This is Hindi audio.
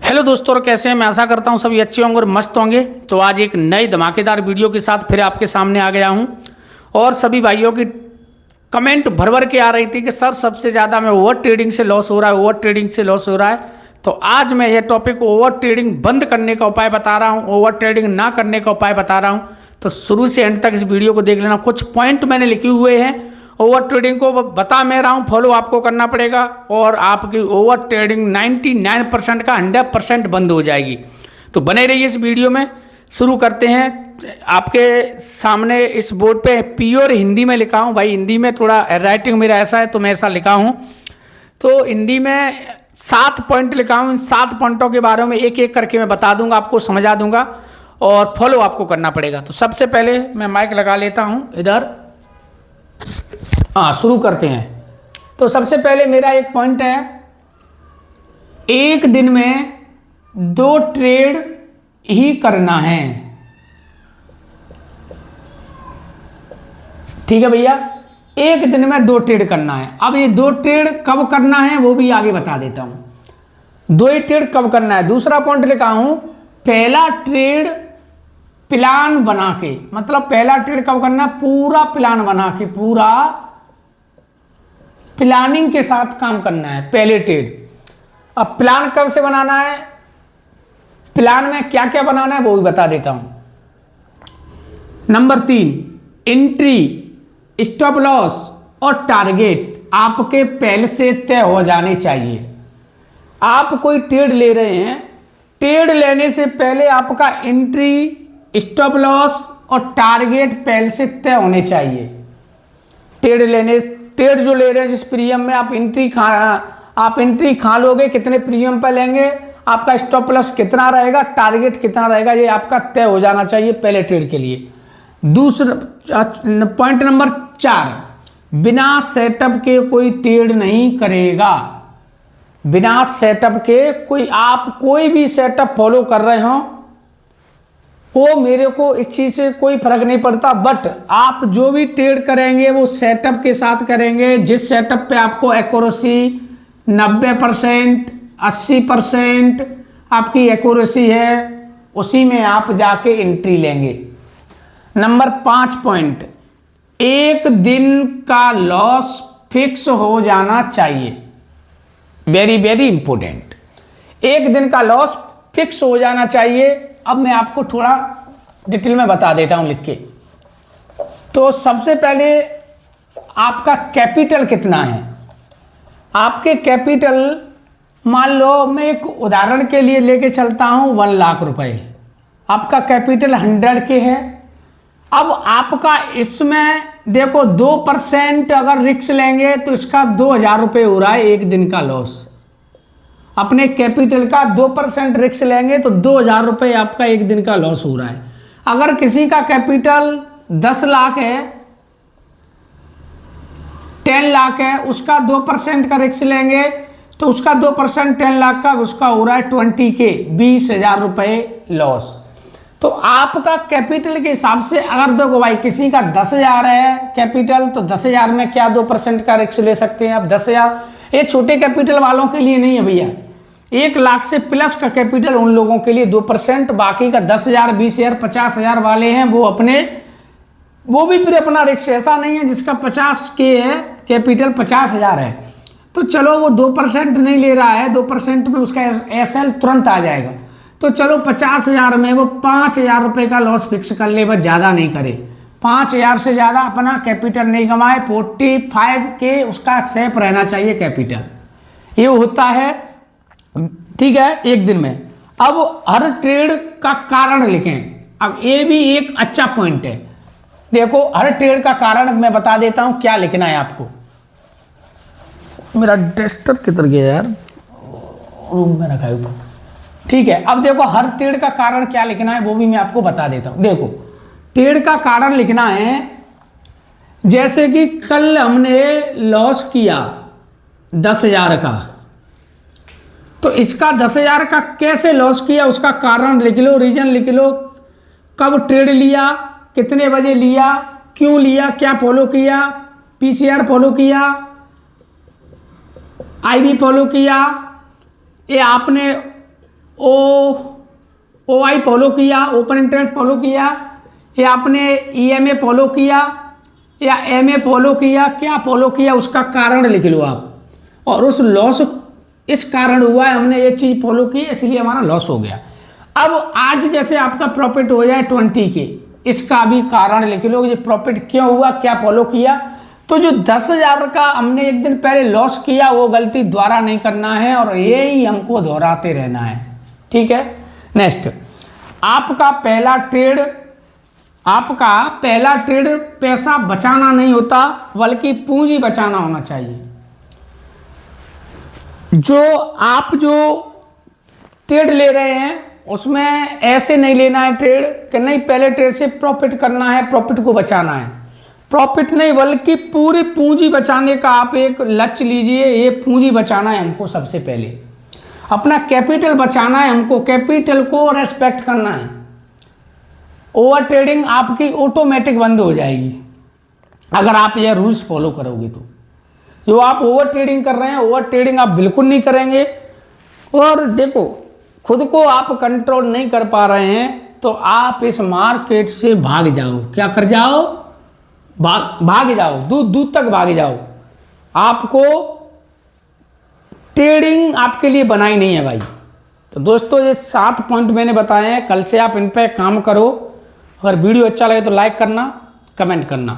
हेलो दोस्तों, और कैसे हैं? मैं आशा करता हूं सभी अच्छे होंगे और मस्त होंगे। तो आज एक नई धमाकेदार वीडियो के साथ फिर आपके सामने आ गया हूं। और सभी भाइयों की कमेंट भर भर के आ रही थी कि सर सबसे ज़्यादा में ओवर ट्रेडिंग से लॉस हो रहा है, ओवर ट्रेडिंग से लॉस हो रहा है। तो आज मैं ये टॉपिक ओवर ट्रेडिंग बंद करने का उपाय बता रहा हूँ, ओवर ट्रेडिंग ना करने का उपाय बता रहा हूँ। तो शुरू से एंड तक इस वीडियो को देख लेना। कुछ पॉइंट मैंने लिखे हुए हैं। ओवर ट्रेडिंग को बता मैं रहा हूँ, फॉलो आपको करना पड़ेगा और आपकी ओवर ट्रेडिंग 99% का 100% बंद हो जाएगी। तो बने रहिए इस वीडियो में। शुरू करते हैं। आपके सामने इस बोर्ड पे प्योर हिंदी में लिखा हूँ। भाई हिंदी में थोड़ा राइटिंग मेरा ऐसा है तो मैं ऐसा लिखा हूँ। तो हिंदी में 7 पॉइंट लिखा हूँ। इन 7 पॉइंटों के बारे में एक एक करके मैं बता दूंगा, आपको समझा दूंगा और फॉलो आपको करना पड़ेगा। तो सबसे पहले मैं माइक लगा लेता हूँ इधर। हाँ, शुरू करते हैं। तो सबसे पहले मेरा एक पॉइंट है, एक दिन में 2 ट्रेड ही करना है। ठीक है भैया, एक दिन में 2 ट्रेड करना है। अब ये 2 ट्रेड कब करना है वो भी आगे बता देता हूं। 2 ही ट्रेड कब करना है। दूसरा पॉइंट लिखा हूं, पहला ट्रेड प्लान बना के, मतलब पहला ट्रेड कब करना है, पूरा प्लान बना के, पूरा प्लानिंग के साथ काम करना है पहले ट्रेड। अब प्लान कब से बनाना है, प्लान में क्या क्या बनाना है वो भी बता देता हूं। नंबर 3, एंट्री, स्टॉप लॉस और टारगेट आपके पहले से तय हो जाने चाहिए। आप कोई ट्रेड ले रहे हैं, ट्रेड लेने से पहले आपका एंट्री, स्टॉप लॉस और टारगेट पहले से तय होने चाहिए। ट्रेड जो ले रहे हैं, जिस प्रीमियम में आप एंट्री खा लोगे, कितने प्रीमियम पर लेंगे, आपका स्टॉप लॉस कितना रहेगा, टारगेट कितना रहेगा, ये आपका तय हो जाना चाहिए पहले ट्रेड के लिए। दूसरा पॉइंट नंबर 4, बिना सेटअप के कोई ट्रेड नहीं करेगा। बिना सेटअप के आप कोई भी सेटअप फॉलो कर रहे हो वो मेरे को इस चीज से कोई फर्क नहीं पड़ता, बट आप जो भी ट्रेड करेंगे वो सेटअप के साथ करेंगे। जिस सेटअप पे आपको एक्यूरेसी 90%, 80% आपकी एक्यूरेसी है, उसी में आप जाके एंट्री लेंगे। नंबर 5 पॉइंट, एक दिन का लॉस फिक्स हो जाना चाहिए। वेरी वेरी इंपॉर्टेंट, एक दिन का लॉस फिक्स हो जाना चाहिए। अब मैं आपको थोड़ा डिटेल में बता देता हूं लिख के। तो सबसे पहले आपका कैपिटल कितना है। आपके कैपिटल, मान लो मैं एक उदाहरण के लिए लेके चलता हूं, 1 लाख रुपए आपका कैपिटल 100 के है। अब आपका इसमें देखो 2% अगर रिस्क लेंगे तो इसका 2000 रुपये हो रहा है एक दिन का लॉस। अपने कैपिटल का 2% रिस्क लेंगे तो 2000 रुपये आपका एक दिन का लॉस हो रहा है। अगर किसी का कैपिटल 10 लाख है, 10 लाख है, उसका 2% का रिस्क लेंगे तो उसका 2% 10 लाख का उसका हो रहा है 20K, 20,000 रुपये लॉस। तो आपका कैपिटल के हिसाब से अगर देखो भाई किसी का 10,000 है कैपिटल, तो 10,000 में क्या 2% का रिस्क ले सकते हैं। अब 10,000 ये छोटे कैपिटल वालों के लिए नहीं है भैया, 1 लाख से प्लस का कैपिटल उन लोगों के लिए 2%, बाकी का 10,000, 20,000, 50,000 वाले हैं वो भी फिर अपना रिस्क। ऐसा नहीं है जिसका 50K है कैपिटल, 50,000 है तो चलो वो 2% नहीं ले रहा है, 2% में उसका SL तुरंत आ जाएगा। तो चलो 50,000 में वो 5,000 रुपये का लॉस फिक्स कर ले, बस ज़्यादा नहीं करे। 5,000 से ज़्यादा अपना कैपिटल नहीं कमाए। 45K उसका सेफ रहना चाहिए कैपिटल, ये होता है। ठीक है, एक दिन में। अब हर ट्रेड का कारण लिखें। अब ये भी एक अच्छा पॉइंट है। देखो हर ट्रेड का कारण मैं बता देता हूं क्या लिखना है आपको। मेरा डेस्कटॉप किधर गया यार, रूम में रखा है। ठीक है, अब देखो हर ट्रेड का कारण क्या लिखना है वो भी मैं आपको बता देता हूं। देखो ट्रेड का कारण लिखना है, जैसे कि कल हमने लॉस किया 10,000 का, तो इसका 10,000 का कैसे लॉस किया उसका कारण लिख लो, रीजन लिख लो, कब ट्रेड लिया, कितने बजे लिया, क्यों लिया, क्या फॉलो किया, PCR फॉलो किया, IB फॉलो किया, ये आपने OI फॉलो किया, ओपन इंटरनेट फॉलो किया, या आपने EMA फॉलो किया या MA फॉलो किया, क्या फॉलो किया उसका कारण लिख लो आप। और उस लॉस इस कारण हुआ है, हमने ये चीज़ फॉलो की इसलिए हमारा लॉस हो गया। अब आज जैसे आपका प्रॉफिट हो जाए 20 के, इसका भी कारण लिख लो, ये प्रॉफिट क्यों हुआ, क्या फॉलो किया। तो जो 10,000 का हमने एक दिन पहले लॉस किया वो गलती दोबारा नहीं करना है और यही हमको दोहराते रहना है, ठीक है। नेक्स्ट, आपका पहला ट्रेड पैसा बचाना नहीं होता बल्कि पूंजी बचाना होना चाहिए। जो ट्रेड ले रहे हैं उसमें ऐसे नहीं लेना है ट्रेड कि नहीं पहले ट्रेड से प्रॉफिट करना है, प्रॉफिट को बचाना है। प्रॉफिट नहीं बल्कि पूरी पूंजी बचाने का आप एक लक्ष्य लीजिए। ये पूंजी बचाना है हमको, सबसे पहले अपना कैपिटल बचाना है हमको, कैपिटल को रेस्पेक्ट करना है। ओवर ट्रेडिंग आपकी ऑटोमेटिक बंद हो जाएगी अगर आप ये रूल्स फॉलो करोगे। तो जो आप ओवर ट्रेडिंग कर रहे हैं, ओवर ट्रेडिंग आप बिल्कुल नहीं करेंगे। और देखो, खुद को आप कंट्रोल नहीं कर पा रहे हैं तो आप इस मार्केट से भाग जाओ। क्या कर जाओ? भाग जाओ, दूर तक भाग जाओ। आपको ट्रेडिंग आपके लिए बनाई नहीं है भाई। तो दोस्तों, ये 7 पॉइंट मैंने बताए हैं, कल से आप इन पे काम करो। अगर वीडियो अच्छा लगे तो लाइक करना, कमेंट करना।